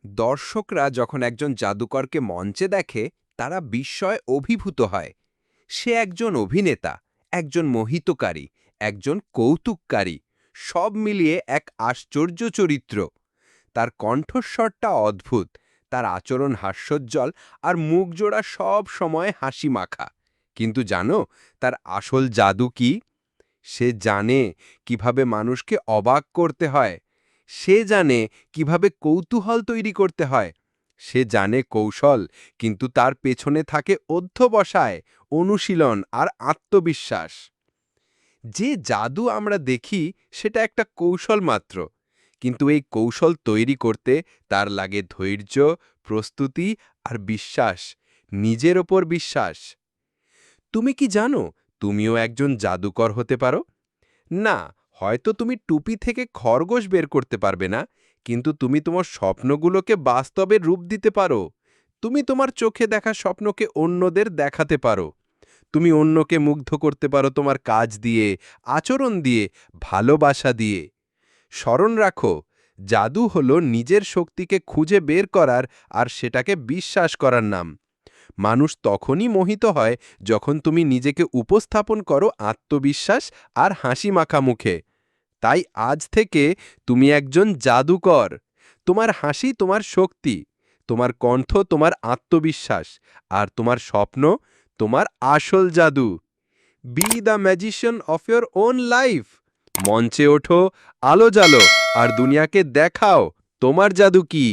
দর্শকরা যখন একজন জাদুকরকে মঞ্চে দেখে তারা বিস্ময়ে অভিভূত হয়। সে একজন অভিনেতা, একজন মোহিতকারী, একজন কৌতুককারী, সব মিলিয়ে এক আশ্চর্য চরিত্র। তার কণ্ঠস্বরটা অদ্ভুত, তার আচরণ হাস্যোজ্জ্বল, আর মুখজোড়া সব সময় হাসি মাখা। কিন্তু জানো তার আসল জাদু কি? সে জানে কিভাবে মানুষকে অবাক করতে হয়। সে জানে কিভাবে কৌতূহল তৈরি করতে হয়। সে জানে কৌশল, কিন্তু তার পেছনে থাকে অধ্যবসায়, অনুশীলন আর আত্মবিশ্বাস। যে জাদু আমরা দেখি সেটা একটা কৌশল মাত্র, কিন্তু এই কৌশল তৈরি করতে তার লাগে ধৈর্য, প্রস্তুতি আর বিশ্বাস, নিজের ওপর বিশ্বাস। তুমি কি জানো তুমিও একজন জাদুকর হতে পারো? না, হয়তো তুমি টুপি থেকে খরগোশ বের করতে পারবে না, কিন্তু তুমি তোমার স্বপ্নগুলোকে বাস্তবে রূপ দিতে পারো। তুমি তোমার চোখে দেখা স্বপ্নকে অন্যদের দেখাতে পারো। তুমি অন্যকে মুগ্ধ করতে পারো তোমার কাজ দিয়ে, আচরণ দিয়ে, ভালোবাসা দিয়ে। স্মরণ রাখো, জাদু হলো নিজের শক্তিকে খুঁজে বের করার আর সেটাকে বিশ্বাস করার নাম। মানুষ তখনই মোহিত হয় যখন তুমি নিজেকে উপস্থাপন করো আত্মবিশ্বাস আর হাসি মাখা মুখে। তাই আজ থেকে তুমি একজন জাদুকর। তোমার হাসি তোমার শক্তি, তোমার কণ্ঠ তোমার আত্মবিশ্বাস, আর তোমার স্বপ্ন তোমার আসল জাদু। B the magician of your own life. মঞ্চে ওঠো, আলো জ্বালো, আর দুনিয়াকে দেখাও তোমার জাদু কি।